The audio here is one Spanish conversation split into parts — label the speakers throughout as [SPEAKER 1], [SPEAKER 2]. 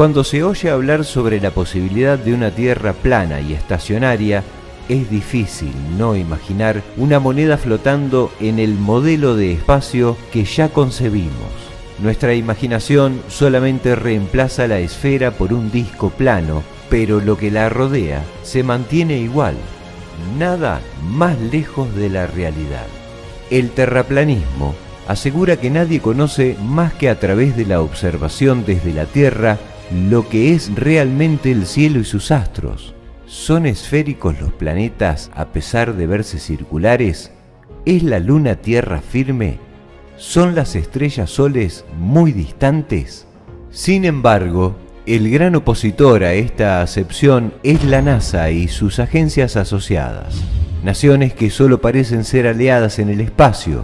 [SPEAKER 1] Cuando se oye hablar sobre la posibilidad de una Tierra plana y estacionaria, es difícil no imaginar una moneda flotando en el modelo de espacio que ya concebimos. Nuestra imaginación solamente reemplaza la esfera por un disco plano, pero lo que la rodea se mantiene igual, nada más lejos de la realidad. El terraplanismo asegura que nadie conoce más que a través de la observación desde la Tierra lo que es realmente el cielo y sus astros. ¿Son esféricos los planetas a pesar de verse circulares? ¿Es la luna tierra firme? ¿Son las estrellas soles muy distantes? Sin embargo, el gran opositor a esta acepción es la NASA y sus agencias asociadas, naciones que solo parecen ser aliadas en el espacio.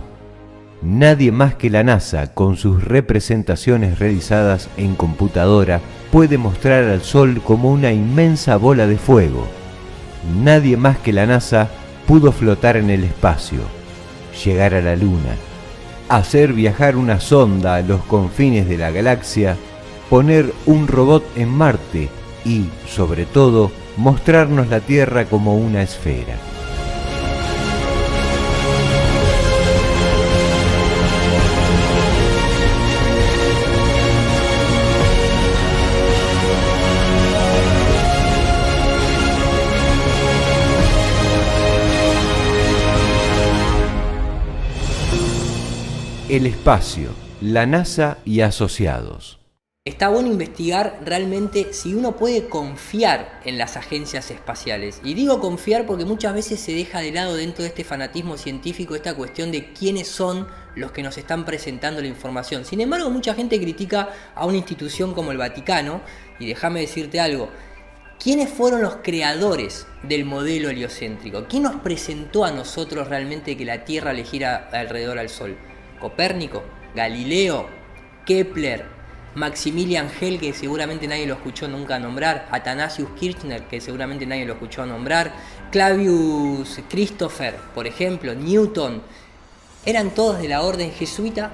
[SPEAKER 1] Nadie más que la NASA, con sus representaciones realizadas en computadora, puede mostrar al Sol como una inmensa bola de fuego. Nadie más que la NASA pudo flotar en el espacio, llegar a la Luna, hacer viajar una sonda a los confines de la galaxia, poner un robot en Marte y, sobre todo, mostrarnos la Tierra como una esfera. El espacio, la NASA y asociados.
[SPEAKER 2] Está bueno investigar realmente si uno puede confiar en las agencias espaciales. Y digo confiar porque muchas veces se deja de lado dentro de este fanatismo científico esta cuestión de quiénes son los que nos están presentando la información. Sin embargo, mucha gente critica a una institución como el Vaticano, y déjame decirte algo. ¿Quiénes fueron los creadores del modelo heliocéntrico? ¿Quién nos presentó a nosotros realmente que la Tierra le gira alrededor al Sol? Copérnico, Galileo, Kepler, Maximilian Hell, que seguramente nadie lo escuchó nunca nombrar, Athanasius Kirchner, que seguramente nadie lo escuchó nombrar, Clavius Christopher, por ejemplo, Newton. ¿Eran todos de la orden jesuita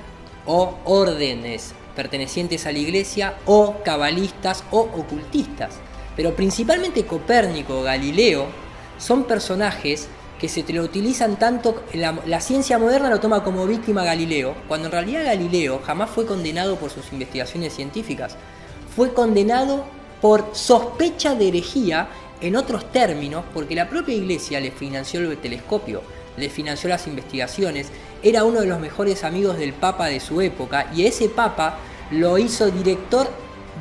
[SPEAKER 2] o órdenes pertenecientes a la iglesia o cabalistas o ocultistas? Pero principalmente Copérnico, Galileo, son personajes que se te lo utilizan tanto, la ciencia moderna lo toma como víctima Galileo, cuando en realidad Galileo jamás fue condenado por sus investigaciones científicas. Fue condenado por sospecha de herejía, en otros términos, porque la propia iglesia le financió el telescopio, le financió las investigaciones, era uno de los mejores amigos del Papa de su época, y ese Papa lo hizo director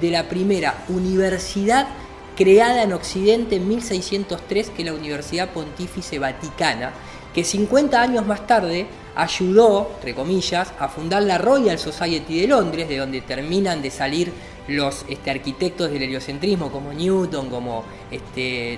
[SPEAKER 2] de la primera universidad creada en Occidente en 1603, que es la Universidad Pontífice Vaticana, que 50 años más tarde ayudó, entre comillas, a fundar la Royal Society de Londres, de donde terminan de salir los arquitectos del heliocentrismo, como Newton, como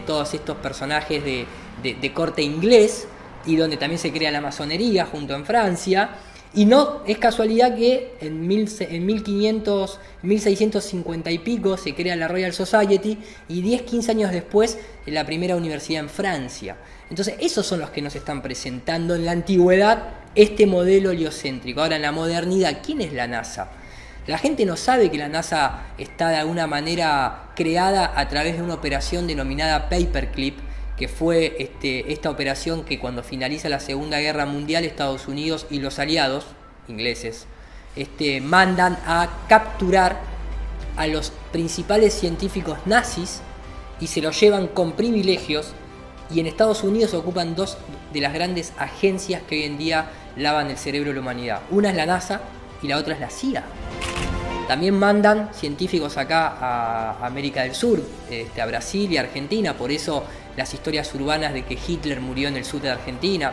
[SPEAKER 2] todos estos personajes de corte inglés, y donde también se crea la masonería junto en Francia. Y no es casualidad que en 1650 y pico se crea la Royal Society y 10-15 años después la primera universidad en Francia. Entonces esos son los que nos están presentando en la antigüedad este modelo heliocéntrico. Ahora en la modernidad, ¿quién es la NASA? La gente no sabe que la NASA está de alguna manera creada a través de una operación denominada Paperclip, que fue esta operación que cuando finaliza la Segunda Guerra Mundial, Estados Unidos y los aliados ingleses mandan a capturar a los principales científicos nazis y se los llevan con privilegios, y en Estados Unidos ocupan dos de las grandes agencias que hoy en día lavan el cerebro de la humanidad. Una es la NASA y la otra es la CIA. También mandan científicos acá a América del Sur, a Brasil y Argentina, por eso las historias urbanas de que Hitler murió en el sur de Argentina.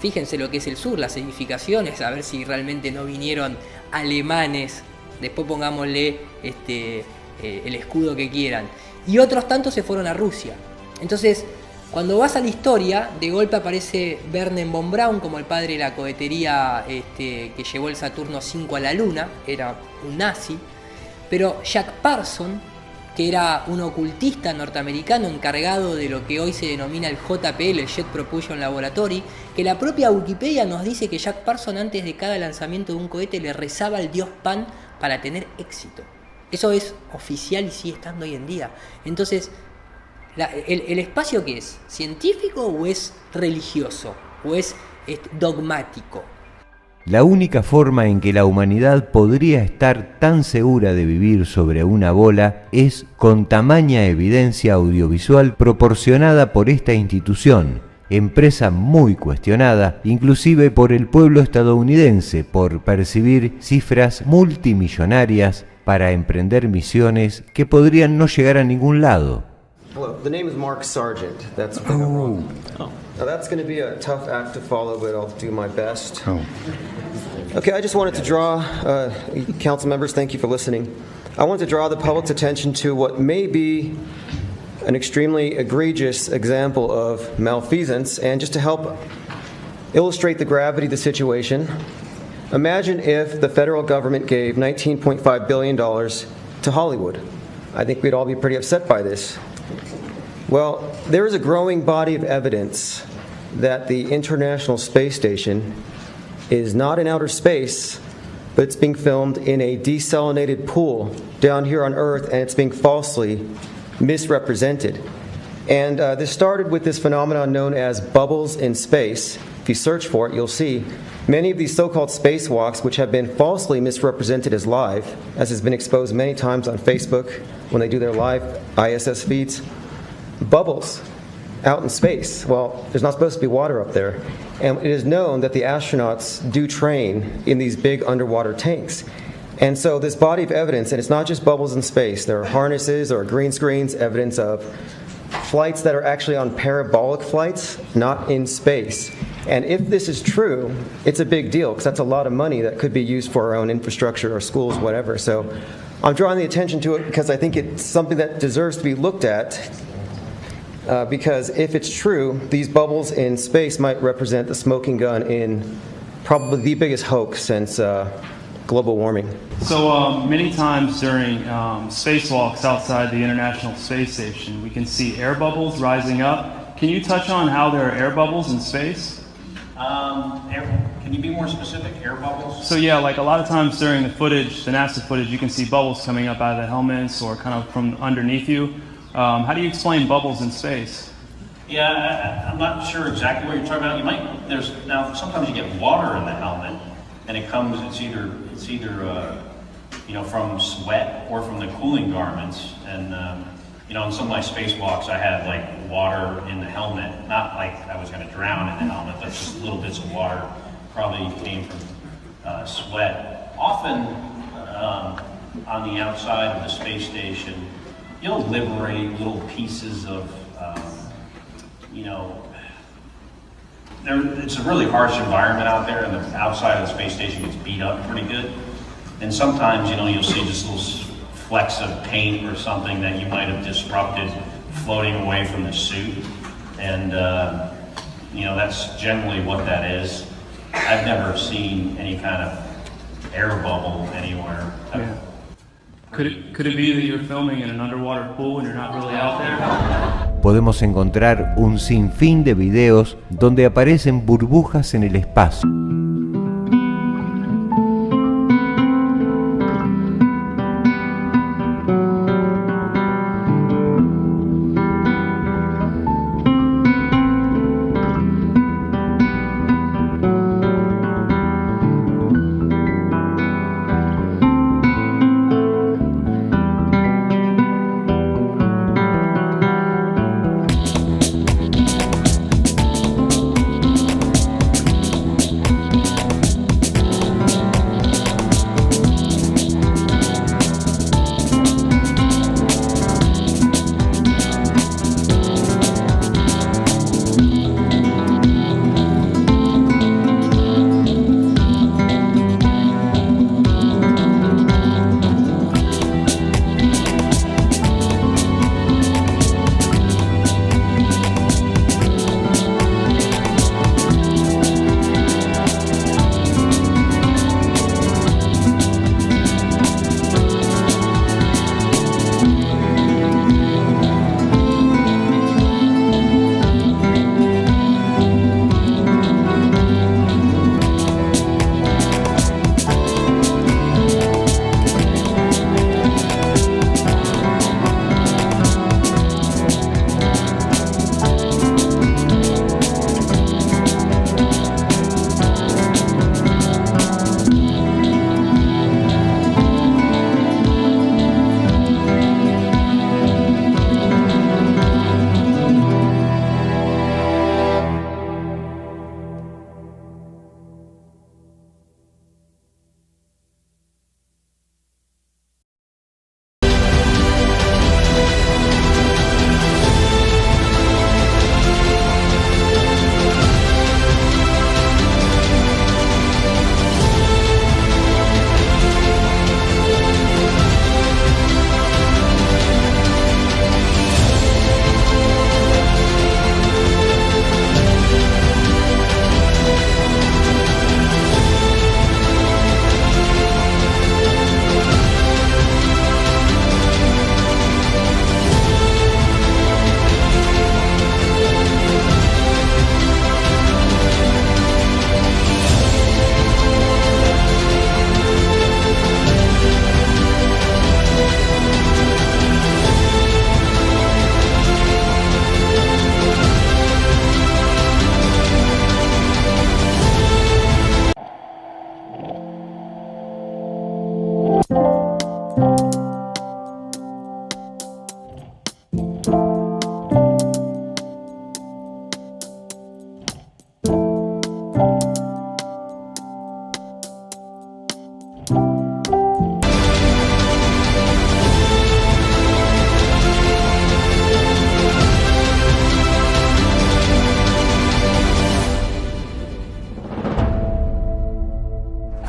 [SPEAKER 2] Fíjense lo que es el sur, las edificaciones, a ver si realmente no vinieron alemanes. Después pongámosle el escudo que quieran. Y otros tantos se fueron a Rusia. Entonces, cuando vas a la historia, de golpe aparece Wernher von Braun como el padre de la cohetería que llevó el Saturno 5 a la Luna, era un nazi, pero Jack Parson, que era un ocultista norteamericano encargado de lo que hoy se denomina el JPL, el Jet Propulsion Laboratory, que la propia Wikipedia nos dice que Jack Parson antes de cada lanzamiento de un cohete le rezaba al dios Pan para tener éxito. Eso es oficial y sigue estando hoy en día. Entonces, ¿el espacio qué es? ¿Científico o es religioso? ¿O es dogmático?
[SPEAKER 1] La única forma en que la humanidad podría estar tan segura de vivir sobre una bola es con tamaña evidencia audiovisual proporcionada por esta institución, empresa muy cuestionada, inclusive por el pueblo estadounidense, por percibir cifras multimillonarias para emprender misiones que podrían no llegar a ningún lado.
[SPEAKER 3] Hello, the name is Mark Sargent. That's what I'm wrong. Now that's going to be a tough act to follow, but I'll do my best. Okay, I just wanted to draw, council members, thank you for listening. I wanted to draw the public's attention to what may be an extremely egregious example of malfeasance, and just to help illustrate the gravity of the situation, imagine if the federal government gave $19.5 billion to Hollywood. I think we'd all be pretty upset by this. Well, there is a growing body of evidence that the International Space Station is not in outer space, but it's being filmed in a desalinated pool down here on Earth, and it's being falsely misrepresented. And this started with this phenomenon known as bubbles in space. If you search for it, you'll see many of these so-called spacewalks, which have been falsely misrepresented as live, as has been exposed many times on Facebook when they do their live ISS feeds. Bubbles out in space. Well, there's not supposed to be water up there. And it is known that the astronauts do train in these big underwater tanks. And so this body of evidence, and it's not just bubbles in space, there are harnesses, there are green screens, evidence of flights that are actually on parabolic flights, not in space. And if this is true, it's a big deal, because that's a lot of money that could be used for our own infrastructure or schools, whatever. So I'm drawing the attention to it because I think it's something that deserves to be looked at. Because if it's true, these bubbles in space might represent the smoking gun in probably the biggest hoax since global warming.
[SPEAKER 4] So many times during spacewalks outside the International Space Station, we can see air bubbles rising up. Can you touch on how there are air bubbles in space?
[SPEAKER 5] Can you be more specific? Air bubbles?
[SPEAKER 4] So yeah, like a lot of times during the footage, the NASA footage, you can see bubbles coming up out of the helmets or kind of from underneath you. How do you explain bubbles in space?
[SPEAKER 5] Yeah, I'm not sure exactly what you're talking about. Now sometimes you get water in the helmet, and it's either from sweat or from the cooling garments. And in some of my spacewalks, I had like water in the helmet, not like I was going to drown in the helmet, but just little bits of water probably came from sweat. Often on the outside of the space station, you'll liberate little pieces of, it's a really harsh environment out there, and the outside of the space station gets beat up pretty good. And sometimes, you'll see just little flecks of paint or something that you might have disrupted floating away from the suit. And, that's generally what that is. I've never seen any kind of air bubble anywhere.
[SPEAKER 4] Yeah. Could it be that you're filming in an underwater pool and you're not really out there?
[SPEAKER 1] Podemos encontrar un sinfín de videos donde aparecen burbujas en el espacio.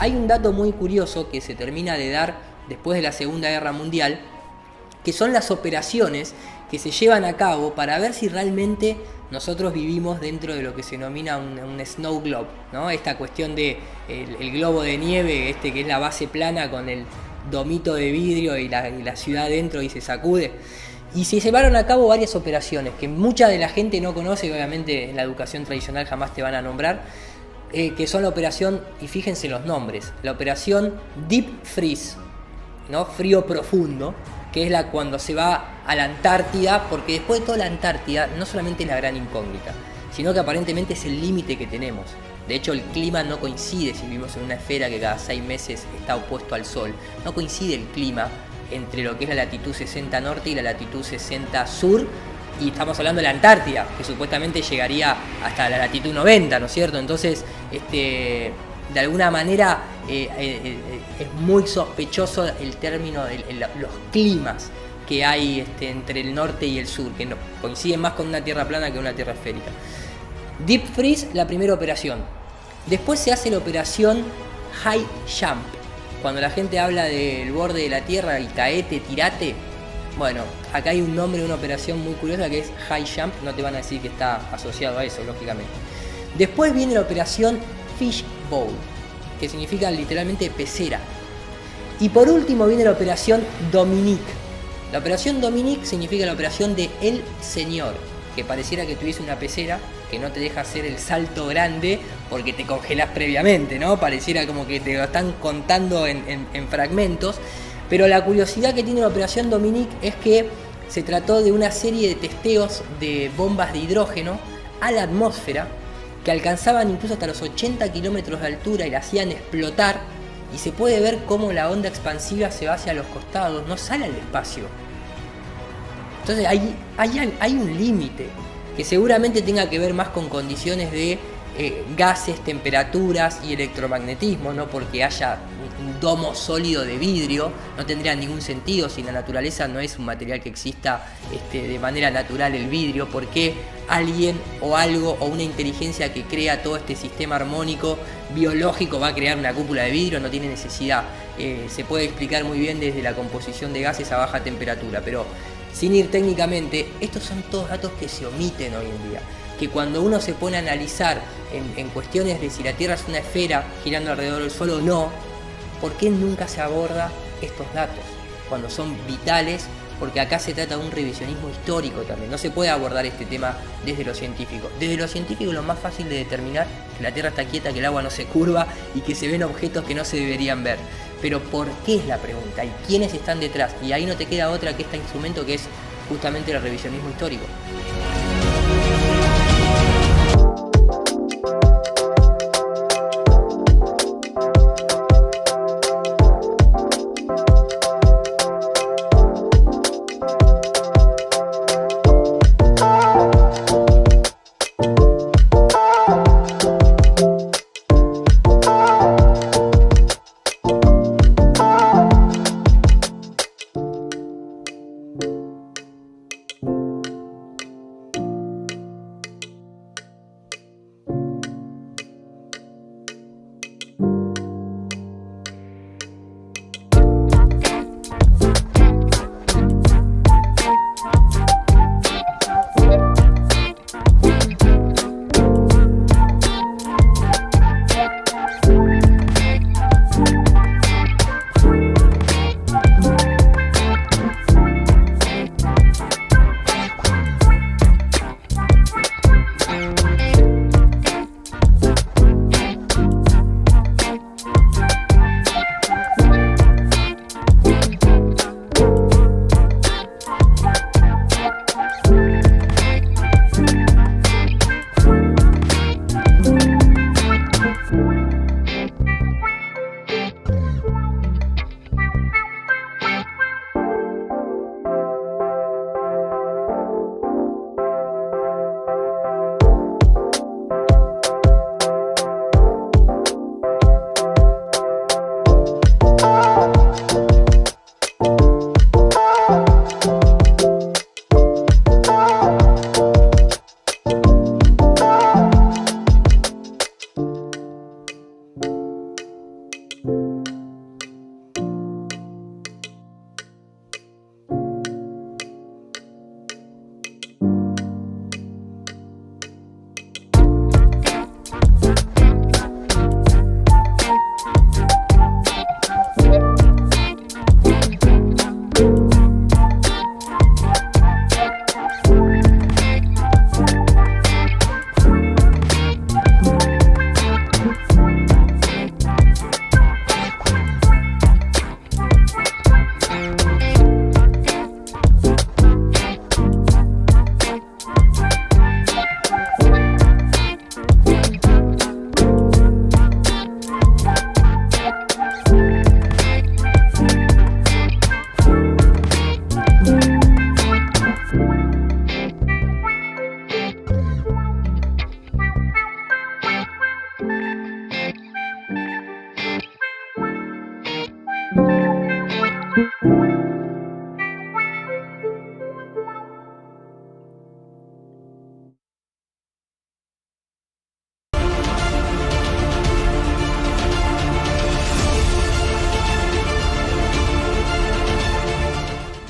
[SPEAKER 2] Hay un dato muy curioso que se termina de dar después de la Segunda Guerra Mundial, que son las operaciones que se llevan a cabo para ver si realmente nosotros vivimos dentro de lo que se denomina un snow globe, ¿no? Esta cuestión de el globo de nieve, que es la base plana con el domito de vidrio y la ciudad dentro y se sacude. Y se llevaron a cabo varias operaciones que mucha de la gente no conoce, que obviamente en la educación tradicional jamás te van a nombrar, que son la operación, y fíjense los nombres, la operación Deep Freeze, ¿no? Frío profundo, que es cuando se va a la Antártida, porque después de toda la Antártida no solamente es la gran incógnita, sino que aparentemente es el límite que tenemos. De hecho, el clima no coincide si vivimos en una esfera que cada 6 meses está opuesto al Sol. No coincide el clima entre lo que es la latitud 60 norte y la latitud 60 sur, y estamos hablando de la Antártida, que supuestamente llegaría hasta la latitud 90, ¿no es cierto? Entonces, de alguna manera es muy sospechoso el término de los climas que hay entre el norte y el sur, que no, coinciden más con una tierra plana que una tierra esférica. Deep Freeze, la primera operación. Después se hace la operación High Jump. Cuando la gente habla del borde de la tierra y caete, tirate, bueno, acá hay un nombre de una operación muy curiosa que es High Jump. No te van a decir que está asociado a eso, lógicamente. Después viene la operación Fish Bowl, que significa literalmente pecera. Y por último viene la operación Dominique. La operación Dominique significa la operación de El Señor, que pareciera que tuviese una pecera que no te deja hacer el salto grande porque te congelás previamente, ¿no? Pareciera como que te lo están contando en fragmentos. Pero la curiosidad que tiene la operación Dominique es que se trató de una serie de testeos de bombas de hidrógeno a la atmósfera que alcanzaban incluso hasta los 80 kilómetros de altura y la hacían explotar, y se puede ver cómo la onda expansiva se va hacia los costados, no sale al espacio. Entonces hay un límite que seguramente tenga que ver más con condiciones de gases, temperaturas y electromagnetismo, no porque haya un domo sólido de vidrio, no tendría ningún sentido si la naturaleza no es un material que exista de manera natural el vidrio. ¿Por qué alguien o algo o una inteligencia que crea todo este sistema armónico biológico va a crear una cúpula de vidrio? No tiene necesidad. Se puede explicar muy bien desde la composición de gases a baja temperatura, pero sin ir técnicamente, estos son todos datos que se omiten hoy en día, que cuando uno se pone a analizar en cuestiones de si la Tierra es una esfera girando alrededor del Sol o no, ¿por qué nunca se aborda estos datos cuando son vitales? Porque acá se trata de un revisionismo histórico también. No se puede abordar este tema desde lo científico. Desde lo científico lo más fácil de determinar que la Tierra está quieta, que el agua no se curva y que se ven objetos que no se deberían ver. Pero ¿por qué es la pregunta? ¿Y quiénes están detrás? Y ahí no te queda otra que este instrumento, que es justamente el revisionismo histórico.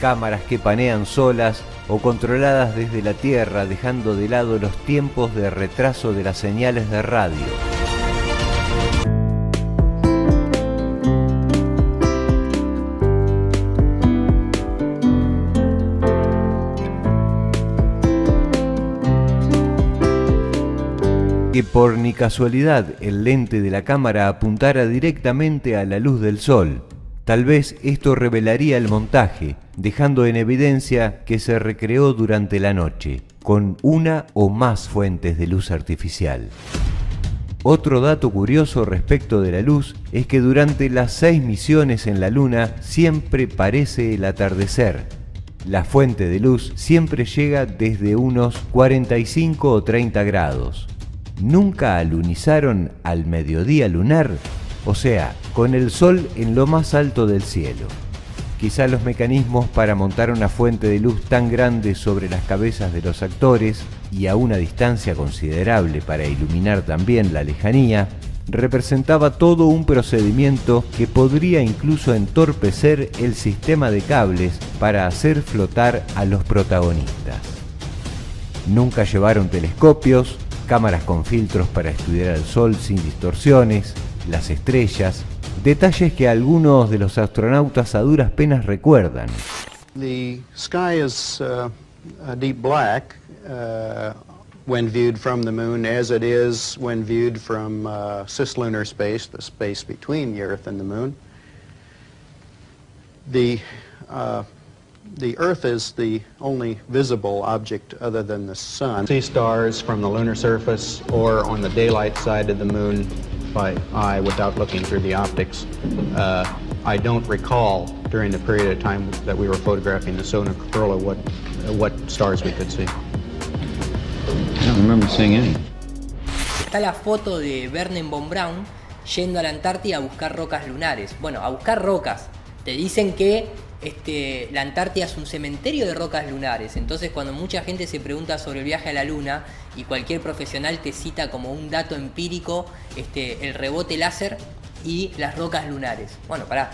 [SPEAKER 1] cámaras que panean solas o controladas desde la Tierra, dejando de lado los tiempos de retraso de las señales de radio. Que por ni casualidad el lente de la cámara apuntara directamente a la luz del sol. Tal vez esto revelaría el montaje, dejando en evidencia que se recreó durante la noche, con una o más fuentes de luz artificial. Otro dato curioso respecto de la luz es que durante las 6 misiones en la Luna siempre parece el atardecer. La fuente de luz siempre llega desde unos 45 o 30 grados. Nunca alunizaron al mediodía lunar, o sea, con el sol en lo más alto del cielo. Quizá los mecanismos para montar una fuente de luz tan grande sobre las cabezas de los actores y a una distancia considerable para iluminar también la lejanía, representaba todo un procedimiento que podría incluso entorpecer el sistema de cables para hacer flotar a los protagonistas. Nunca llevaron telescopios, cámaras con filtros para estudiar el sol sin distorsiones, las estrellas, detalles que algunos de los astronautas a duras penas recuerdan.
[SPEAKER 6] The sky is a deep black when viewed from the moon, as it is when viewed from cislunar space, the space between the Earth and the moon. The Earth is the only visible object other than the sun. See stars from the lunar surface or on the daylight side of the moon by eye without looking through the optics. I don't recall during the period of time that we were photographing the Solar Corolla what stars we could see.
[SPEAKER 7] I don't remember seeing any.
[SPEAKER 2] Está la foto de Wernher von Braun yendo a la Antártida a buscar rocas lunares. Bueno, a buscar rocas. Te dicen que la Antártida es un cementerio de rocas lunares. Entonces, cuando mucha gente se pregunta sobre el viaje a la Luna y cualquier profesional te cita como un dato empírico el rebote láser y las rocas lunares. Bueno, pará.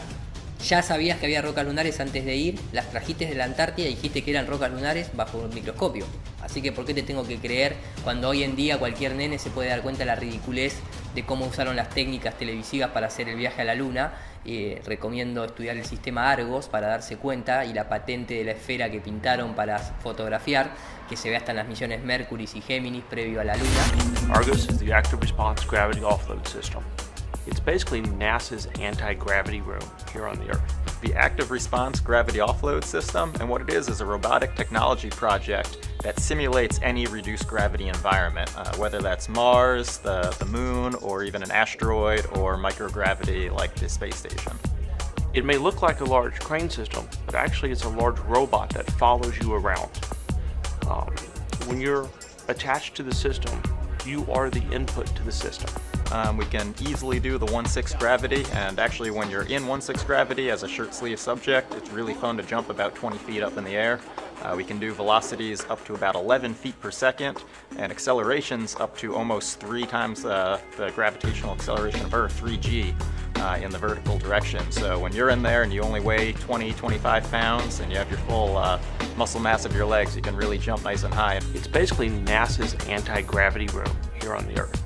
[SPEAKER 2] Ya sabías que había rocas lunares antes de ir, las trajiste de la Antártida y dijiste que eran rocas lunares bajo un microscopio. Así que ¿por qué te tengo que creer cuando hoy en día cualquier nene se puede dar cuenta de la ridiculez de cómo usaron las técnicas televisivas para hacer el viaje a la Luna? Recomiendo estudiar el sistema Argos para darse cuenta, y la patente de la esfera que pintaron para fotografiar, que se ve hasta en las misiones Mercury y Géminis previo a la Luna.
[SPEAKER 8] Argos is the Active Response Gravity Offload System. It's basically NASA's anti-gravity room here on the Earth.
[SPEAKER 7] The Active Response Gravity Offload System, and what it is a robotic technology project that simulates any reduced gravity environment, whether that's Mars, the moon, or even an asteroid or microgravity like the space station.
[SPEAKER 8] It may look like a large crane system, but actually it's a large robot that follows you around. When you're attached to the system, you are the input to the system.
[SPEAKER 7] We can easily do the 1/6 gravity, and actually when you're in 1/6 gravity as a shirt sleeve subject, it's really fun to jump about 20 feet up in the air. We can do velocities up to about 11 feet per second, and accelerations up to almost 3 times the gravitational acceleration of Earth, 3G, in the vertical direction. So when you're in there and you only weigh 25 pounds and you have your full muscle mass of your legs, you can really jump nice and high.
[SPEAKER 8] It's basically NASA's anti-gravity room here on the Earth.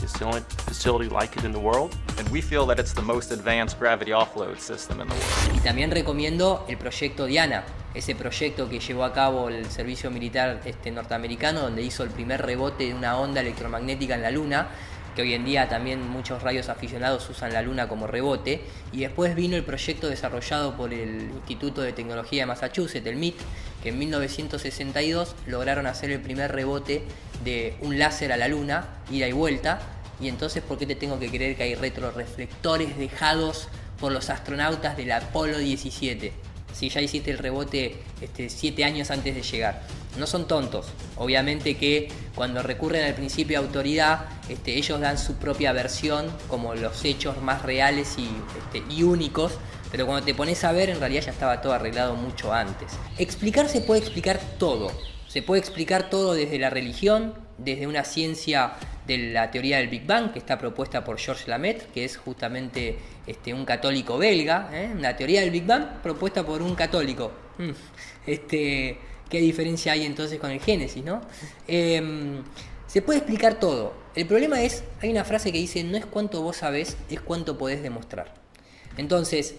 [SPEAKER 8] It's the only facility like it in the world.
[SPEAKER 7] And we feel that it's the most advanced gravity offload system in the world.
[SPEAKER 2] Y también recomiendo el proyecto Diana, ese proyecto que llevó a cabo el servicio militar norteamericano, donde hizo el primer rebote de una onda electromagnética en la Luna, que hoy en día también muchos radios aficionados usan la Luna como rebote. Y después vino el proyecto desarrollado por el Instituto de Tecnología de Massachusetts, el MIT, que en 1962 lograron hacer el primer rebote de un láser a la Luna, ida y vuelta. Y entonces, ¿por qué te tengo que creer que hay retroreflectores dejados por los astronautas del Apolo 17? Si ya hiciste el rebote 7 años antes de llegar. No son tontos. Obviamente que cuando recurren al principio de autoridad, ellos dan su propia versión como los hechos más reales y únicos. Pero cuando te pones a ver, en realidad ya estaba todo arreglado mucho antes. Explicar se puede explicar todo. Se puede explicar todo desde la religión, desde una ciencia de la teoría del Big Bang, que está propuesta por Georges Lamaitre, que es justamente un católico belga, una teoría del Big Bang propuesta por un católico. ¿Qué diferencia hay entonces con el Génesis, no? Se puede explicar todo. El problema es, hay una frase que dice, no es cuánto vos sabés, es cuánto podés demostrar. Entonces,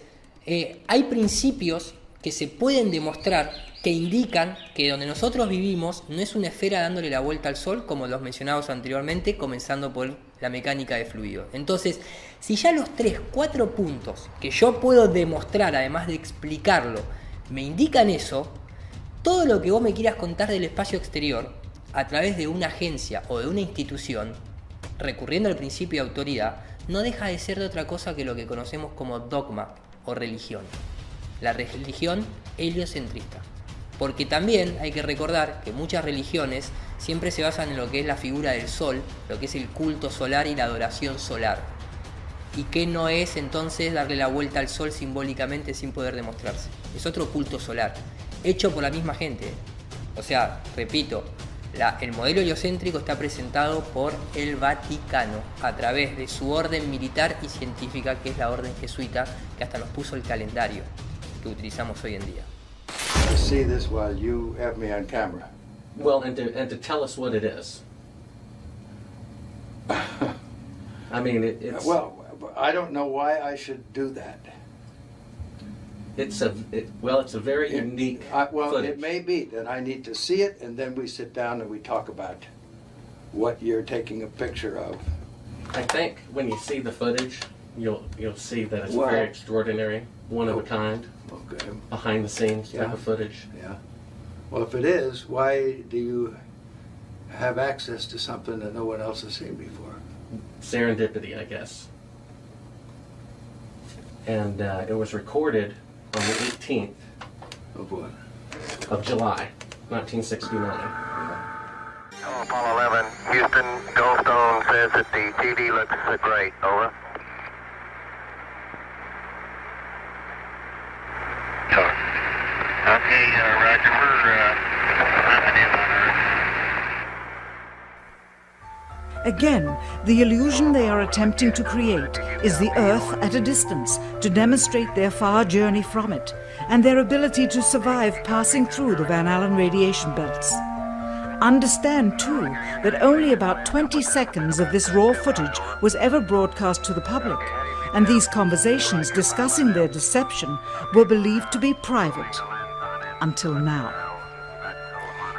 [SPEAKER 2] hay principios que se pueden demostrar que indican que donde nosotros vivimos no es una esfera dándole la vuelta al Sol, como los mencionados anteriormente, comenzando por la mecánica de fluidos. Entonces, si ya los 3-4 puntos que yo puedo demostrar, además de explicarlo, me indican eso, todo lo que vos me quieras contar del espacio exterior, a través de una agencia o de una institución, recurriendo al principio de autoridad, no deja de ser de otra cosa que lo que conocemos como dogma o religión. La religión heliocentrista. Porque también hay que recordar que muchas religiones siempre se basan en lo que es la figura del sol, lo que es el culto solar y la adoración solar. ¿Y qué no es entonces darle la vuelta al sol simbólicamente sin poder demostrarse? Es otro culto solar, hecho por la misma gente. O sea, repito, el modelo heliocéntrico está presentado por el Vaticano a través de su orden militar y científica, que es la orden jesuita, que hasta nos puso el calendario que utilizamos hoy en día.
[SPEAKER 9] To see this while you have me on camera.
[SPEAKER 10] Well, and to tell us what it is. I mean, it's...
[SPEAKER 9] Well, I don't know why I should do that.
[SPEAKER 10] It's a very unique footage.
[SPEAKER 9] It may be that I need to see it, and then we sit down and we talk about what you're taking a picture of.
[SPEAKER 10] I think when you see the footage, you'll see that it's very extraordinary, one of a kind, behind the scenes type of footage.
[SPEAKER 9] Yeah. Well, if it is, why do you have access to something that no one else has seen before?
[SPEAKER 10] Serendipity, I guess. And it was recorded on the 18th
[SPEAKER 9] of what?
[SPEAKER 10] Of July, 1969.
[SPEAKER 11] Hello, Apollo 11. Houston, Goldstone says that the TV looks great. Over. Okay, Roger. We're mapping in on Earth.
[SPEAKER 12] Again, the illusion they are attempting to create is the Earth at a distance to demonstrate their far journey from it and their ability to survive passing through the Van Allen radiation belts. Understand, too, that only about 20 seconds of this raw footage was ever broadcast to the public, and these conversations discussing their deception were believed to be private. Until now.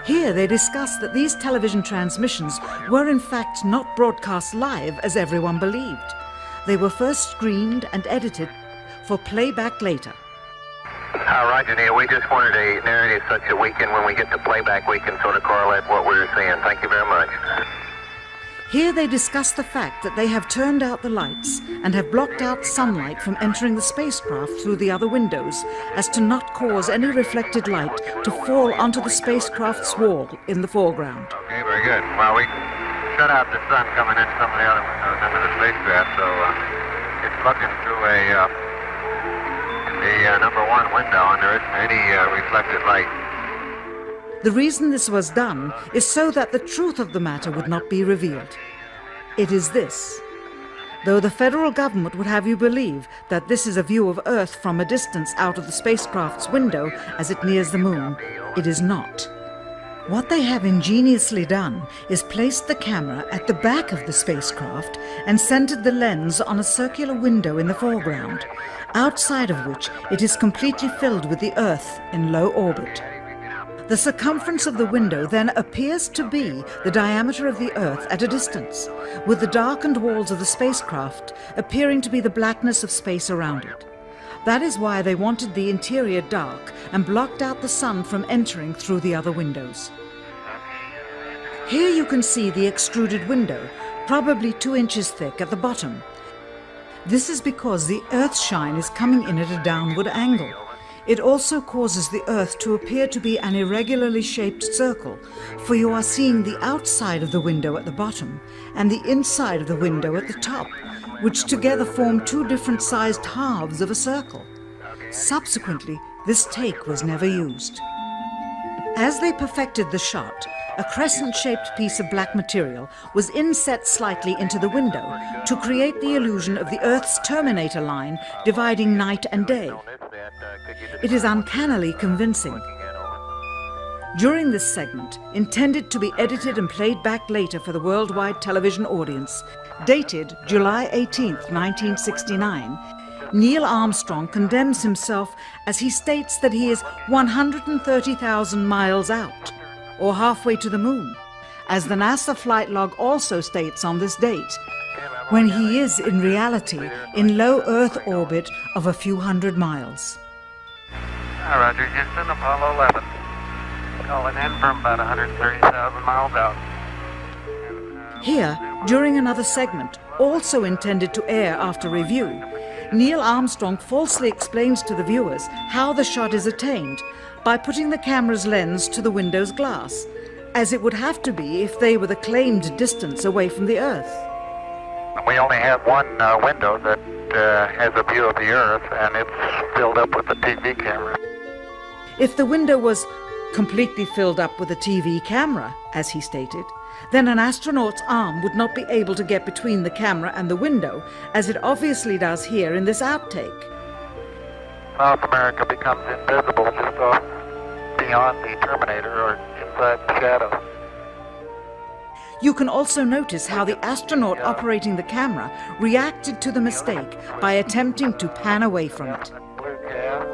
[SPEAKER 12] Here they discuss that these television transmissions were in fact not broadcast live as everyone believed. They were first screened and edited for playback later.
[SPEAKER 11] Roger, Neil. We just wanted a narrative such that we can, when we get to playback, we can sort of correlate what we were seeing. Thank you very much.
[SPEAKER 12] Here they discuss the fact that they have turned out the lights and have blocked out sunlight from entering the spacecraft through the other windows as to not cause any reflected light to fall onto the spacecraft's wall in the foreground.
[SPEAKER 11] Okay, very good. Well, we shut out the sun coming in some of the other windows into the spacecraft, so it's looking through the number one window, and there isn't any reflected light.
[SPEAKER 12] The reason this was done is so that the truth of the matter would not be revealed. It is this. Though the federal government would have you believe that this is a view of Earth from a distance out of the spacecraft's window as it nears the moon, it is not. What they have ingeniously done is placed the camera at the back of the spacecraft and centered the lens on a circular window in the foreground, outside of which it is completely filled with the Earth in low orbit. The circumference of the window then appears to be the diameter of the Earth at a distance, with the darkened walls of the spacecraft appearing to be the blackness of space around it. That is why they wanted the interior dark and blocked out the sun from entering through the other windows. Here you can see the extruded window, probably 2 inches thick at the bottom. This is because the Earth's shine is coming in at a downward angle. It also causes the Earth to appear to be an irregularly shaped circle, for you are seeing the outside of the window at the bottom and the inside of the window at the top, which together form 2 different sized halves of a circle. Subsequently, this take was never used. As they perfected the shot, a crescent-shaped piece of black material was inset slightly into the window to create the illusion of the Earth's terminator line dividing night and day. It is uncannily convincing. During this segment, intended to be edited and played back later for the worldwide television audience, dated July 18, 1969, Neil Armstrong condemns himself as he states that he is 130,000 miles out, or halfway to the moon, as the NASA flight log also states on this date, when he is in reality in low Earth orbit of a few hundred miles.
[SPEAKER 11] Roger, Houston, Apollo 11. Calling in from about 130,000 miles out.
[SPEAKER 12] Here, during another segment, also intended to air after review, Neil Armstrong falsely explains to the viewers how the shot is attained by putting the camera's lens to the window's glass, as it would have to be if they were the claimed distance away from the Earth.
[SPEAKER 11] We only have one window that has a view of the Earth, and it's filled up with a TV camera.
[SPEAKER 12] If the window was completely filled up with a TV camera, as he stated, then an astronaut's arm would not be able to get between the camera and the window, as it obviously does here in this outtake.
[SPEAKER 11] South America becomes invisible just off beyond the Terminator or inside the shadow.
[SPEAKER 12] You can also notice how the astronaut operating the camera reacted to the mistake by attempting to pan away from it.
[SPEAKER 11] Blue cast.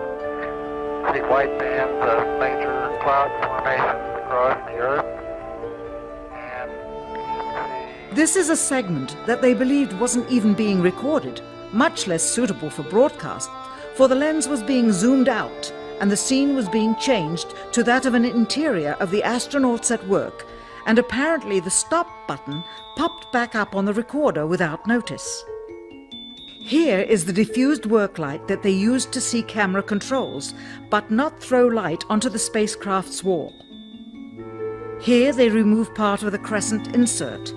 [SPEAKER 11] See white bands of major cloud formations across the Earth.
[SPEAKER 12] This is a segment that they believed wasn't even being recorded, much less suitable for broadcast, for the lens was being zoomed out and the scene was being changed to that of an interior of the astronauts at work, and apparently the stop button popped back up on the recorder without notice. Here is the diffused work light that they used to see camera controls, but not throw light onto the spacecraft's wall. Here they remove part of the crescent insert.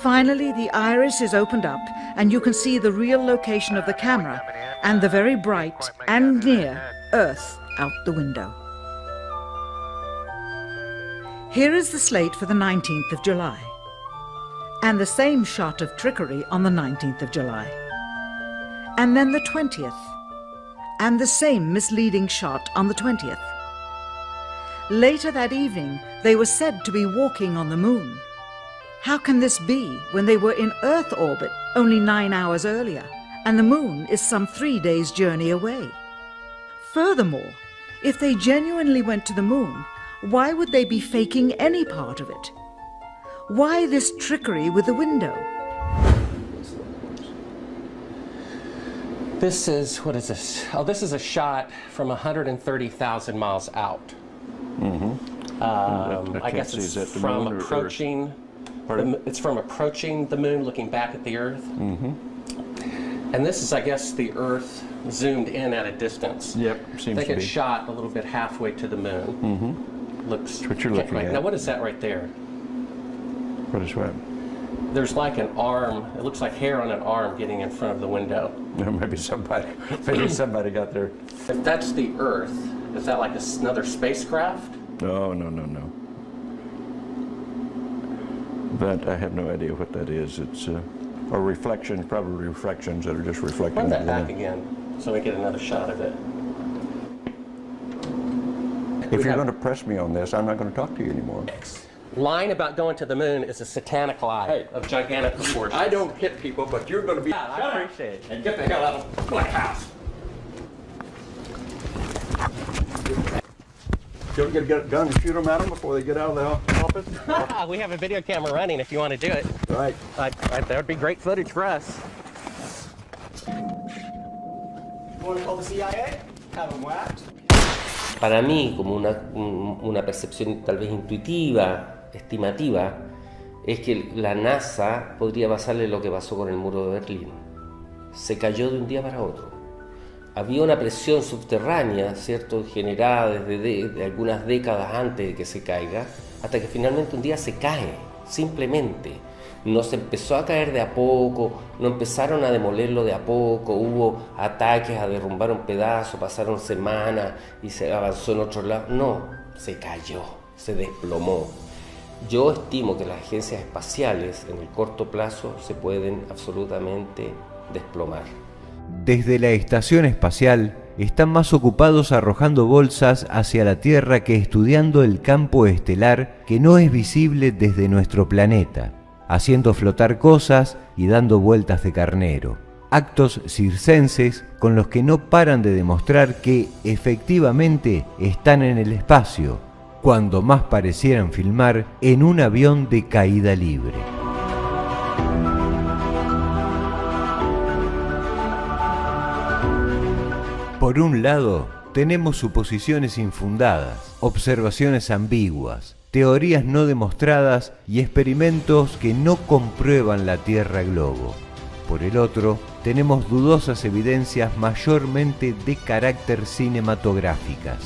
[SPEAKER 12] Finally, the iris is opened up and you can see the real location of the camera and the very bright and near Earth out the window. Here is the slate for the 19th of July, and the same shot of trickery on the 19th of July, and then the 20th, and the same misleading shot on the 20th. Later that evening, they were said to be walking on the moon. How can this be when they were in Earth orbit only 9 hours earlier, and the moon is some 3 days' journey away? Furthermore, if they genuinely went to the moon, why would they be faking any part of it? Why this trickery with the window?
[SPEAKER 10] This is, what is this? Oh, this is a shot from 130,000 miles out. I guess it's from approaching. It's from approaching the moon, looking back at the Earth. And this is, I guess, the Earth zoomed in at a distance.
[SPEAKER 6] Yep, seems to be.
[SPEAKER 10] I think it's shot a little bit halfway to the moon. Looks.
[SPEAKER 6] That's what you're looking at.
[SPEAKER 10] Now, what is that right there?
[SPEAKER 6] What is what?
[SPEAKER 10] There's like an arm. It looks like hair on an arm getting in front of the window.
[SPEAKER 6] Maybe somebody got there.
[SPEAKER 10] If that's the Earth, is that like another spacecraft?
[SPEAKER 6] No. That I have no idea what that is. It's a reflection, probably reflections that are just reflecting.
[SPEAKER 10] Run that back again, so we get another shot of it.
[SPEAKER 6] If you're going to press me on this, I'm not going to talk to you anymore.
[SPEAKER 10] Lying about going to the moon is a satanic lie of gigantic proportions.
[SPEAKER 6] I don't hit people, but you're going to be.
[SPEAKER 10] I appreciate it. And get the hell out of my house.
[SPEAKER 6] You ever get a gun and shoot them at them before they get out of the office?
[SPEAKER 10] We have a video camera running if you want to do it.
[SPEAKER 6] Right.
[SPEAKER 10] That would be great footage for us.
[SPEAKER 6] Want to call the CIA? Have them whacked.
[SPEAKER 13] Para mí, como una percepción tal vez intuitiva, estimativa, es que la NASA podría pasarle lo que pasó con el muro de Berlín. Se cayó de un día para otro. Había una presión subterránea, ¿cierto?, generada desde algunas décadas antes de que se caiga, hasta que finalmente un día se cae, simplemente. no se empezó a caer de a poco, no empezaron a demolerlo de a poco, hubo ataques a derrumbar un pedazo, pasaron semanas y se avanzó en otro lado. No, se cayó, se desplomó. Yo estimo que las agencias espaciales en el corto plazo se pueden absolutamente desplomar.
[SPEAKER 1] Desde la estación espacial están más ocupados arrojando bolsas hacia la Tierra que estudiando el campo estelar que no es visible desde nuestro planeta, haciendo flotar cosas y dando vueltas de carnero. Actos circenses con los que no paran de demostrar que efectivamente están en el espacio, cuando más parecieran filmar en un avión de caída libre. Por un lado, tenemos suposiciones infundadas, observaciones ambiguas, teorías no demostradas y experimentos que no comprueban la Tierra globo. Por el otro, tenemos dudosas evidencias mayormente de carácter cinematográficas.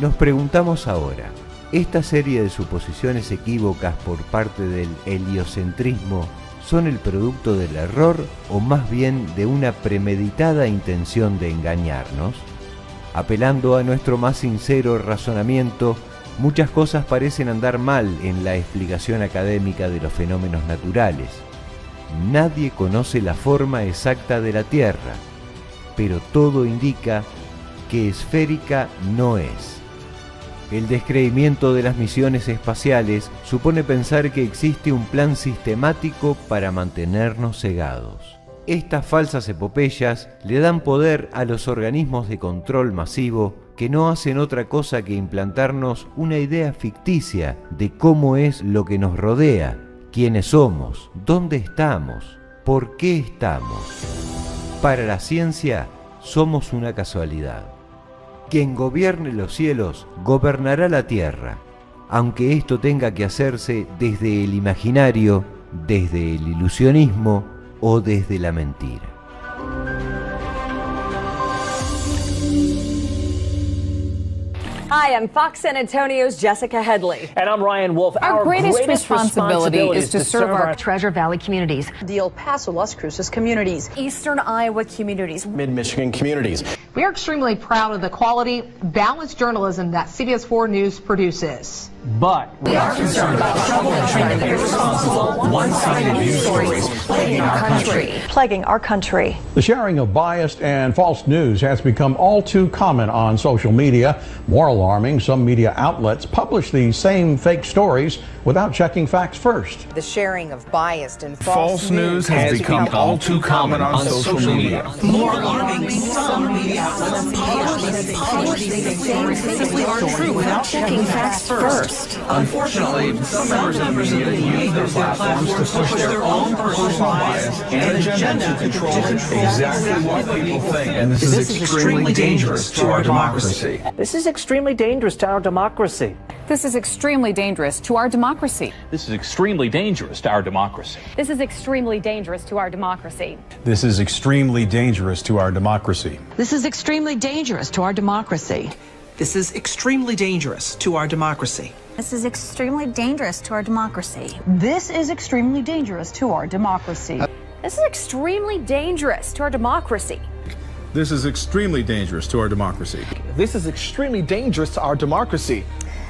[SPEAKER 1] Nos preguntamos ahora, ¿esta serie de suposiciones equívocas por parte del heliocentrismo son el producto del error o más bien de una premeditada intención de engañarnos? Apelando a nuestro más sincero razonamiento, muchas cosas parecen andar mal en la explicación académica de los fenómenos naturales. Nadie conoce la forma exacta de la Tierra, pero todo indica que esférica no es. El descreimiento de las misiones espaciales supone pensar que existe un plan sistemático para mantenernos cegados. Estas falsas epopeyas le dan poder a los organismos de control masivo que no hacen otra cosa que implantarnos una idea ficticia de cómo es lo que nos rodea, quiénes somos, dónde estamos, por qué estamos. Para la ciencia, somos una casualidad. Quien gobierne los cielos, gobernará la tierra, aunque esto tenga que hacerse desde el imaginario, desde el ilusionismo o desde la mentira.
[SPEAKER 14] Hi, I'm Fox San Antonio's Jessica Headley.
[SPEAKER 15] And I'm Ryan Wolf.
[SPEAKER 14] Our greatest
[SPEAKER 15] responsibility
[SPEAKER 14] is to serve our
[SPEAKER 15] Treasure Valley communities,
[SPEAKER 14] the El Paso, Las Cruces communities, Eastern Iowa communities,
[SPEAKER 15] Mid-Michigan communities.
[SPEAKER 16] We are extremely proud of the quality, balanced journalism that CBS 4 News produces.
[SPEAKER 15] But
[SPEAKER 16] we are concerned about troubling trend of irresponsible, one-sided news stories plaguing our country.
[SPEAKER 17] The sharing of biased and false news has become all too common on social media. More alarming, some media outlets publish these same fake stories without checking facts first.
[SPEAKER 18] The sharing of biased and
[SPEAKER 19] false news has become all too common on social media.
[SPEAKER 18] More alarming, some media outlets publish these same simply aren't true without checking facts first.
[SPEAKER 19] Unfortunately, some members of the media use their platforms to push their own personal bias and agenda to control exactly what people think. And this is extremely dangerous to our democracy.
[SPEAKER 15] This is extremely dangerous to our democracy.
[SPEAKER 20] This is extremely dangerous to our democracy.
[SPEAKER 21] This is extremely dangerous to our democracy.
[SPEAKER 20] This is extremely dangerous to our democracy.
[SPEAKER 22] This is extremely dangerous to our democracy.
[SPEAKER 23] This is extremely dangerous to our democracy.
[SPEAKER 24] This is extremely dangerous to our democracy.
[SPEAKER 25] This is extremely dangerous to our democracy.
[SPEAKER 16] This is extremely dangerous to our democracy.
[SPEAKER 20] This is extremely dangerous to our democracy.
[SPEAKER 22] This is extremely dangerous to our democracy.
[SPEAKER 19] This is extremely dangerous to our democracy.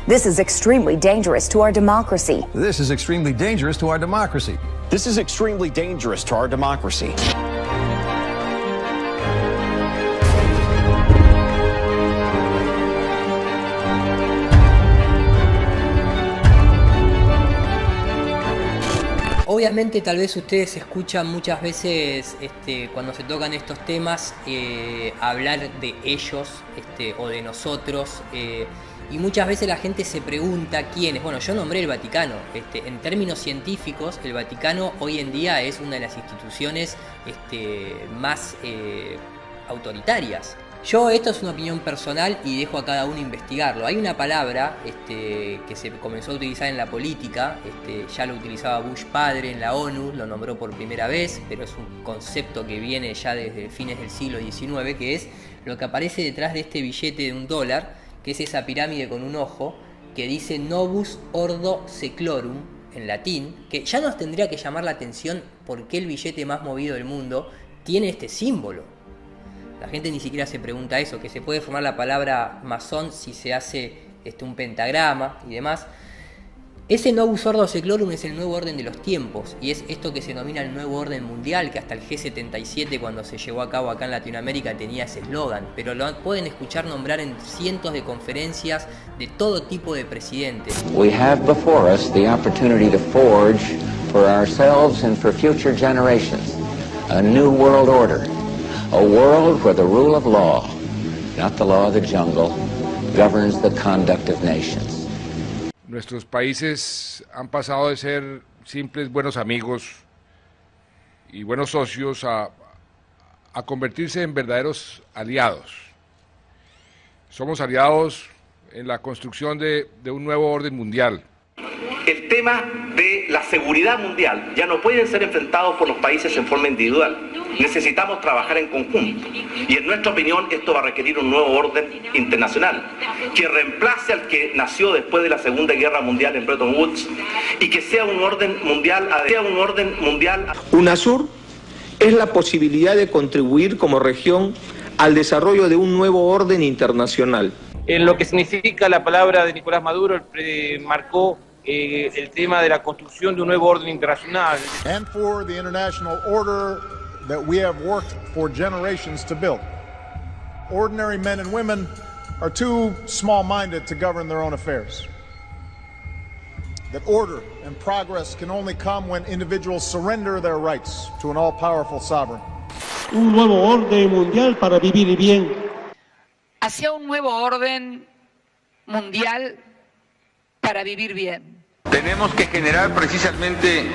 [SPEAKER 25] This is extremely dangerous to our democracy.
[SPEAKER 22] This is extremely dangerous to our democracy.
[SPEAKER 19] This is extremely dangerous to our democracy.
[SPEAKER 2] Obviamente tal vez ustedes escuchan muchas veces cuando se tocan estos temas hablar de ellos o de nosotros y muchas veces la gente se pregunta quiénes. Bueno, yo nombré el Vaticano. En términos científicos, el Vaticano hoy en día es una de las instituciones más autoritarias. Esto es una opinión personal y dejo a cada uno investigarlo. Hay una palabra que se comenzó a utilizar en la política, ya lo utilizaba Bush padre en la ONU, lo nombró por primera vez, pero es un concepto que viene ya desde fines del siglo XIX, que es lo que aparece detrás de este billete de $1, que es esa pirámide con un ojo, que dice Novus Ordo Seclorum, en latín, que ya nos tendría que llamar la atención por qué el billete más movido del mundo tiene este símbolo. La gente ni siquiera se pregunta eso, que se puede formar la palabra masón si se hace un pentagrama y demás. Ese Novus Ordo Seclorum es el nuevo orden de los tiempos, y es esto que se denomina el nuevo orden mundial, que hasta el G77 cuando se llevó a cabo acá en Latinoamérica tenía ese eslogan, pero lo pueden escuchar nombrar en cientos de conferencias de todo tipo de presidentes.
[SPEAKER 3] We have before us the opportunity to forge for ourselves and for future generations a new world order, a world where the rule of law, not the law of the jungle, governs the conduct of nations.
[SPEAKER 4] Nuestros países han pasado de ser simples buenos amigos y buenos socios a convertirse en verdaderos aliados. Somos aliados en la construcción de un nuevo orden mundial.
[SPEAKER 5] El tema de la seguridad mundial ya no pueden ser enfrentados por los países en forma individual. Necesitamos trabajar en conjunto. Y en nuestra opinión esto va a requerir un nuevo orden internacional que reemplace al que nació después de la Segunda Guerra Mundial en Bretton Woods y que sea un orden mundial.
[SPEAKER 7] UNASUR es la posibilidad de contribuir como región al desarrollo de un nuevo orden internacional.
[SPEAKER 8] En lo que significa la palabra de Nicolás Maduro, marcó el tema de la construcción de un nuevo orden internacional.
[SPEAKER 22] And for the international order that we have worked for generations to build. Ordinary men and women are too small-minded to govern their own affairs. That order and progress can only come when individuals surrender their rights to an all-powerful sovereign.
[SPEAKER 26] Un nuevo orden mundial para vivir bien.
[SPEAKER 27] Hacia un nuevo orden mundial para vivir bien.
[SPEAKER 28] Tenemos que generar precisamente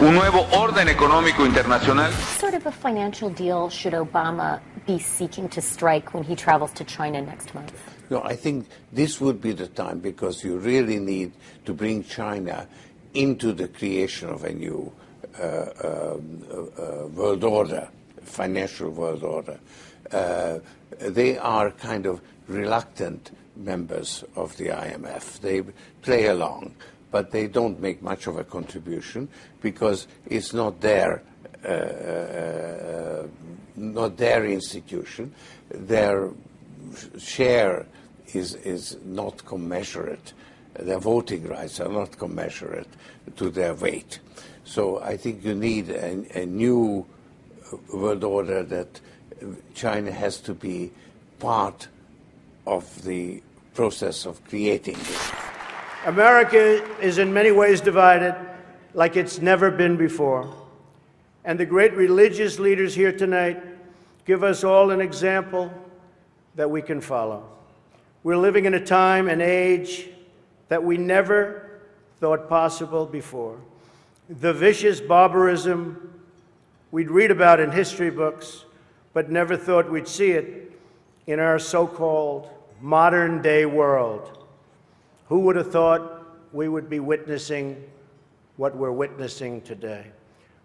[SPEAKER 28] un nuevo orden económico internacional.
[SPEAKER 29] What sort of a financial deal should Obama be seeking to strike when he travels to China next month?
[SPEAKER 30] No, I think this would be the time because you really need to bring China into the creation of a new world order, financial world order. They are kind of reluctant members of the IMF. They play along, but they don't make much of a contribution because it's not their institution. Their share is not commensurate. Their voting rights are not commensurate to their weight. So I think you need a new world order that China has to be part of the process of creating.
[SPEAKER 31] America is in many ways divided like it's never been before. And the great religious leaders here tonight give us all an example that we can follow. We're living in a time and age that we never thought possible before. The vicious barbarism we'd read about in history books, but never thought we'd see it in our so-called modern-day world. Who would have thought we would be witnessing what we're witnessing today?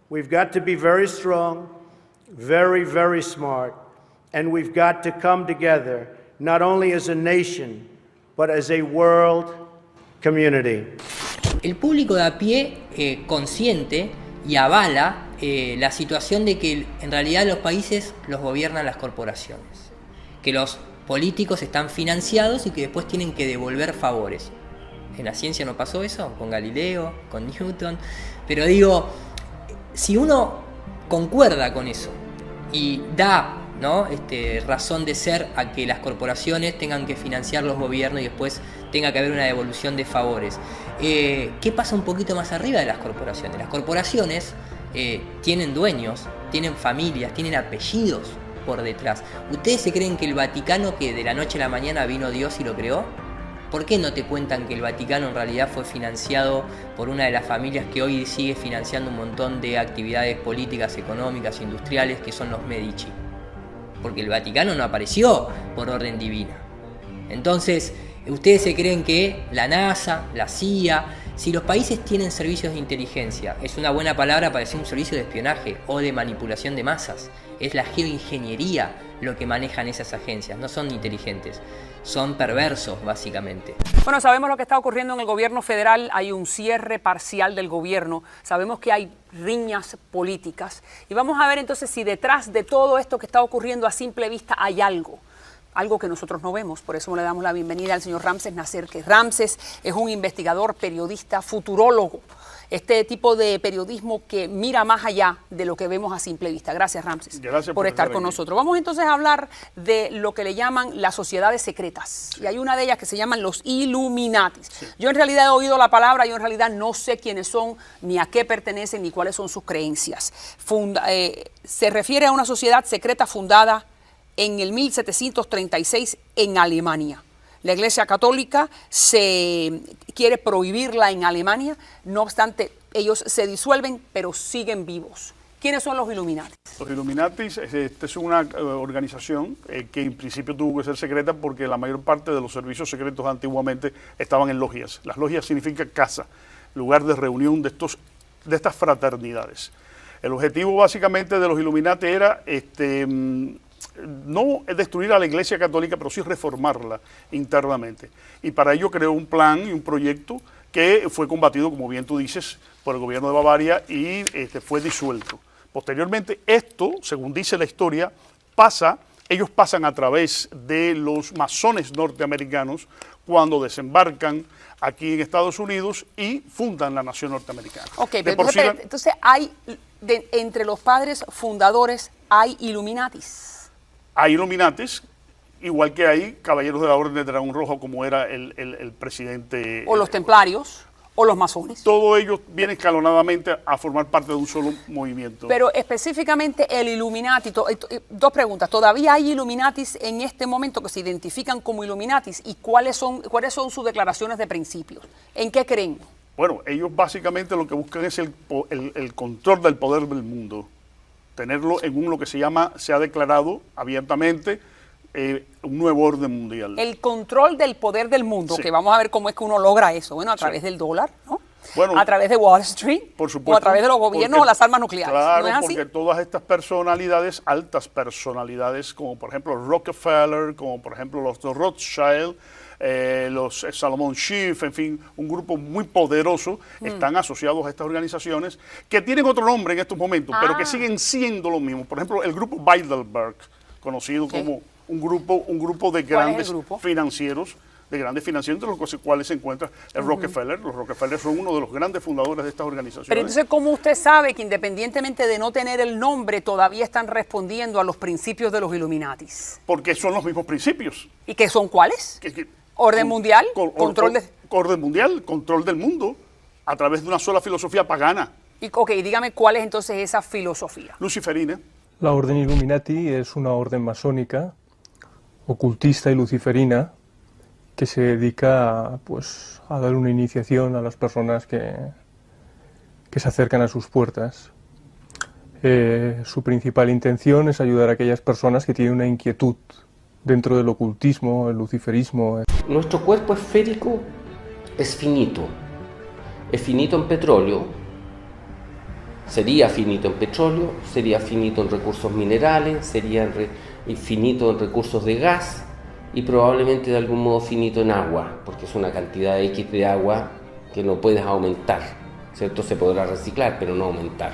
[SPEAKER 31] We've got to be very strong, very, very smart, and we've got to come together, not only as a nation, but as a world community.
[SPEAKER 2] El público de a pie consciente y avala la situación de que en realidad los países los gobiernan las corporaciones, que los políticos están financiados y que después tienen que devolver favores. En la ciencia no pasó eso, con Galileo, con Newton, pero digo, si uno concuerda con eso y da, ¿no?, razón de ser a que las corporaciones tengan que financiar los gobiernos y después tenga que haber una devolución de favores, ¿qué pasa un poquito más arriba de las corporaciones? Las corporaciones tienen dueños, tienen familias, tienen apellidos por detrás. ¿Ustedes se creen que el Vaticano, que de la noche a la mañana vino Dios y lo creó? ¿Por qué no te cuentan que el Vaticano en realidad fue financiado por una de las familias que hoy sigue financiando un montón de actividades políticas, económicas, industriales, que son los Medici? Porque el Vaticano no apareció por orden divina. Entonces, ¿ustedes se creen que la NASA, la CIA, si los países tienen servicios de inteligencia, es una buena palabra para decir un servicio de espionaje o de manipulación de masas? Es la geoingeniería lo que manejan esas agencias. No son inteligentes, son perversos básicamente.
[SPEAKER 1] Bueno, sabemos lo que está ocurriendo en el gobierno federal. Hay un cierre parcial del gobierno. Sabemos que hay riñas políticas. Y vamos a ver entonces si detrás de todo esto que está ocurriendo a simple vista hay algo que nosotros no vemos. Por eso le damos la bienvenida al señor Ramses Nasser, que Ramses es un investigador, periodista, futurólogo. Este tipo de periodismo que mira más allá de lo que vemos a simple vista. Gracias, Ramses, por estar con nosotros. Vamos entonces a hablar de lo que le llaman las sociedades secretas. Sí. Y hay una de ellas que se llaman los Illuminatis. Sí. Yo en realidad he oído la palabra, yo en realidad no sé quiénes son, ni a qué pertenecen, ni cuáles son sus creencias. Se refiere a una sociedad secreta fundada en el 1736 en Alemania. La Iglesia Católica se quiere prohibirla en Alemania, no obstante, ellos se disuelven, pero siguen vivos. ¿Quiénes son los Illuminatis?
[SPEAKER 6] Los Illuminatis es una organización que en principio tuvo que ser secreta porque la mayor parte de los servicios secretos antiguamente estaban en logias. Las logias significan casa, lugar de reunión de estas fraternidades. El objetivo básicamente de los Illuminati era no destruir a la Iglesia Católica, pero sí reformarla internamente. Y para ello creó un plan y un proyecto que fue combatido, como bien tú dices, por el gobierno de Bavaria y fue disuelto. Posteriormente, esto, según dice la historia, ellos pasan a través de los masones norteamericanos cuando desembarcan aquí en Estados Unidos y fundan la nación norteamericana.
[SPEAKER 1] Ok, pero entonces entre los padres fundadores hay Illuminatis.
[SPEAKER 6] Hay Illuminatis, igual que hay caballeros de la Orden de Dragón Rojo, como era el presidente.
[SPEAKER 1] O los templarios, o los masones.
[SPEAKER 6] Todos ellos vienen escalonadamente a formar parte de un solo movimiento.
[SPEAKER 1] Pero específicamente el Illuminati, dos preguntas. ¿Todavía hay Illuminatis en este momento que se identifican como Illuminatis? ¿Y cuáles son sus declaraciones de principios? ¿En qué creen?
[SPEAKER 6] Bueno, ellos básicamente lo que buscan es el control del poder del mundo. Tenerlo en lo que se ha declarado abiertamente un nuevo orden mundial.
[SPEAKER 1] El control del poder del mundo, sí. Que vamos a ver cómo es que uno logra eso. Bueno, a través del dólar, ¿no? Bueno, a través de Wall Street, por supuesto, o a través de los gobiernos o las armas nucleares.
[SPEAKER 6] Claro,
[SPEAKER 1] ¿no es así?
[SPEAKER 6] Porque todas estas personalidades, altas personalidades, como por ejemplo Rockefeller, como por ejemplo los Rothschild, los Salomon Schiff, en fin, un grupo muy poderoso, están asociados a estas organizaciones que tienen otro nombre en estos momentos, pero que siguen siendo lo mismo. Por ejemplo, el grupo Bilderberg, conocido como un grupo de grandes financieros, entre los cuales se encuentra el Rockefeller. Los Rockefeller son uno de los grandes fundadores de estas organizaciones.
[SPEAKER 1] Pero entonces, ¿cómo usted sabe que independientemente de no tener el nombre, todavía están respondiendo a los principios de los Illuminatis?
[SPEAKER 6] Porque son los mismos principios.
[SPEAKER 1] ¿Y qué son cuáles? ¿Orden mundial?
[SPEAKER 6] Orden mundial, control del mundo, a través de una sola filosofía pagana.
[SPEAKER 1] Y, dígame cuál es entonces esa filosofía.
[SPEAKER 6] Luciferina.
[SPEAKER 9] La orden Illuminati es una orden masónica, ocultista y luciferina, que se dedica a dar una iniciación a las personas que se acercan a sus puertas. Su principal intención es ayudar a aquellas personas que tienen una inquietud dentro del ocultismo, el luciferismo.
[SPEAKER 10] Nuestro cuerpo esférico es finito en petróleo, sería finito en petróleo, sería finito en recursos minerales, sería finito en recursos de gas, y probablemente de algún modo finito en agua, porque es una cantidad X de agua que no puedes aumentar, ¿cierto? Se podrá reciclar, pero no aumentar.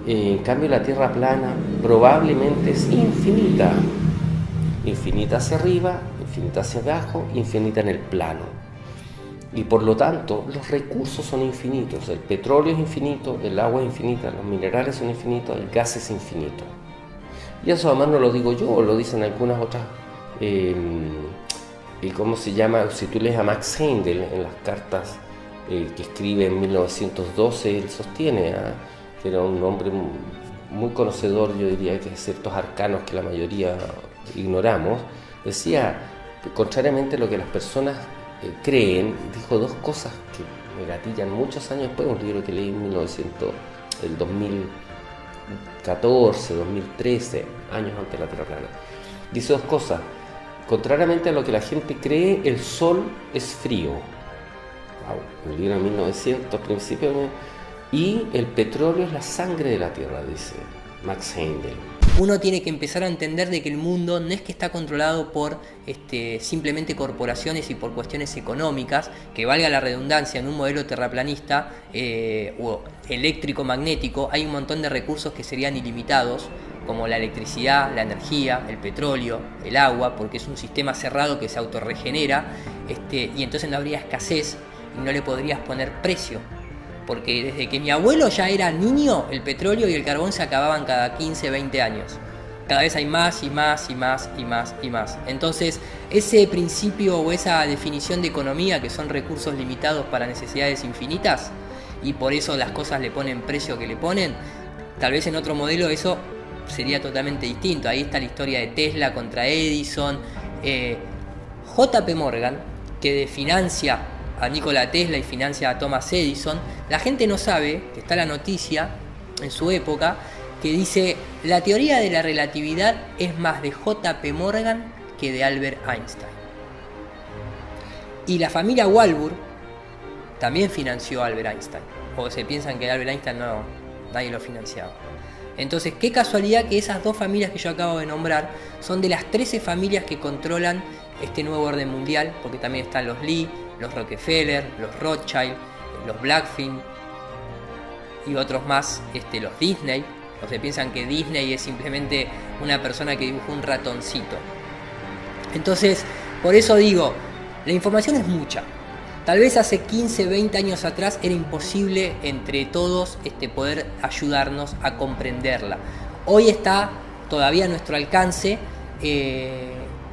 [SPEAKER 10] En cambio, la Tierra plana probablemente es infinita. Infinita hacia arriba, infinita hacia abajo, infinita en el plano. Y por lo tanto, los recursos son infinitos. El petróleo es infinito, el agua es infinita, los minerales son infinitos, el gas es infinito. Y eso además no lo digo yo, lo dicen algunas otras... ¿cómo se llama? Si tú lees a Max Heindel en las cartas que escribe en 1912, él sostiene que era un hombre muy conocedor, yo diría, que de ciertos arcanos que la mayoría ignoramos. Decía, contrariamente a lo que las personas creen, dijo dos cosas que me gatillan muchos años después, un libro que leí en 2014, 2013, años antes de la Tierra plana. Dice dos cosas. Contrariamente a lo que la gente cree, el sol es frío. Wow, un libro en 1900, principio. Y el petróleo es la sangre de la tierra, dice. Max Heindel.
[SPEAKER 2] Uno tiene que empezar a entender de que el mundo no es que está controlado por simplemente corporaciones y por cuestiones económicas, que valga la redundancia, en un modelo terraplanista o eléctrico magnético hay un montón de recursos que serían ilimitados, como la electricidad, la energía, el petróleo, el agua, porque es un sistema cerrado que se autorregenera, y entonces no habría escasez y no le podrías poner precio. Porque desde que mi abuelo ya era niño, el petróleo y el carbón se acababan cada 15, 20 años. Cada vez hay más y más y más y más y más. Entonces, ese principio o esa definición de economía, que son recursos limitados para necesidades infinitas, y por eso las cosas le ponen precio que le ponen, tal vez en otro modelo eso sería totalmente distinto. Ahí está la historia de Tesla contra Edison. JP Morgan, que financia a Nikola Tesla y financia a Thomas Edison, la gente no sabe, que está la noticia en su época, que dice: la teoría de la relatividad es más de JP Morgan que de Albert Einstein. Y la familia Warburg también financió a Albert Einstein, o se piensan que Albert Einstein nadie lo financiaba. Entonces, qué casualidad que esas dos familias que yo acabo de nombrar son de las 13 familias que controlan este nuevo orden mundial, porque también están los Lee, los Rockefeller, los Rothschild, los Blackfin y otros más, los Disney. O se piensan que Disney es simplemente una persona que dibujó un ratoncito. Entonces, por eso digo, la información es mucha. Tal vez hace 15, 20 años atrás era imposible entre todos poder ayudarnos a comprenderla. Hoy está todavía a nuestro alcance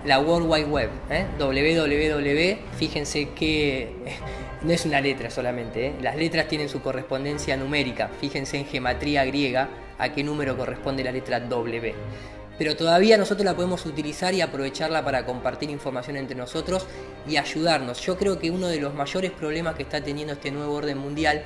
[SPEAKER 2] la World Wide Web, www, fíjense que no es una letra solamente, las letras tienen su correspondencia numérica, fíjense en gematría griega a qué número corresponde la letra W. Pero todavía nosotros la podemos utilizar y aprovecharla para compartir información entre nosotros y ayudarnos. Yo creo que uno de los mayores problemas que está teniendo este nuevo orden mundial,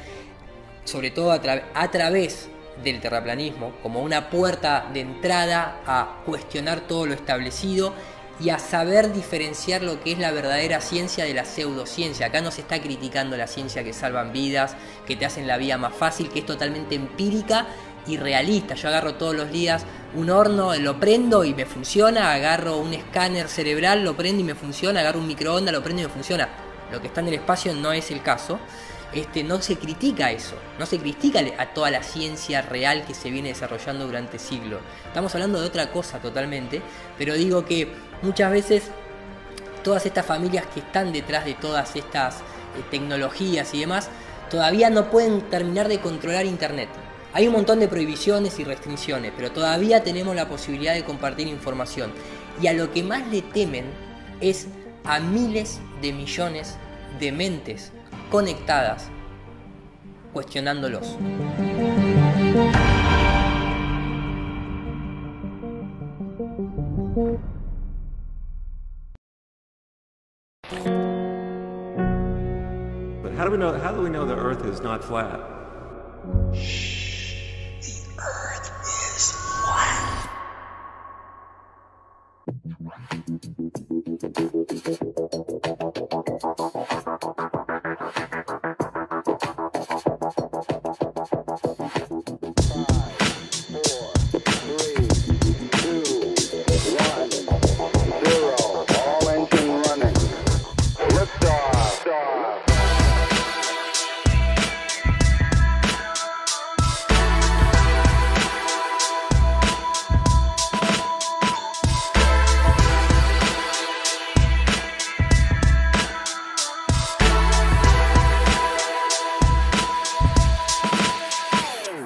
[SPEAKER 2] sobre todo a través del terraplanismo, como una puerta de entrada a cuestionar todo lo establecido y a saber diferenciar lo que es la verdadera ciencia de la pseudociencia. Acá no se está criticando la ciencia que salvan vidas, que te hacen la vida más fácil, que es totalmente empírica y realista. Yo agarro todos los días un horno, lo prendo y me funciona, agarro un escáner cerebral, lo prendo y me funciona, agarro un microondas, lo prendo y me funciona. Lo que está en el espacio no es el caso. No se critica eso, no se critica a toda la ciencia real que se viene desarrollando durante siglos. Estamos hablando de otra cosa totalmente, pero digo que muchas veces todas estas familias que están detrás de todas estas tecnologías y demás, todavía no pueden terminar de controlar Internet. Hay un montón de prohibiciones y restricciones, pero todavía tenemos la posibilidad de compartir información. Y a lo que más le temen es a miles de millones de mentes conectadas, cuestionándolos.
[SPEAKER 11] But how do we know the Earth is not flat?
[SPEAKER 19] The Earth is flat.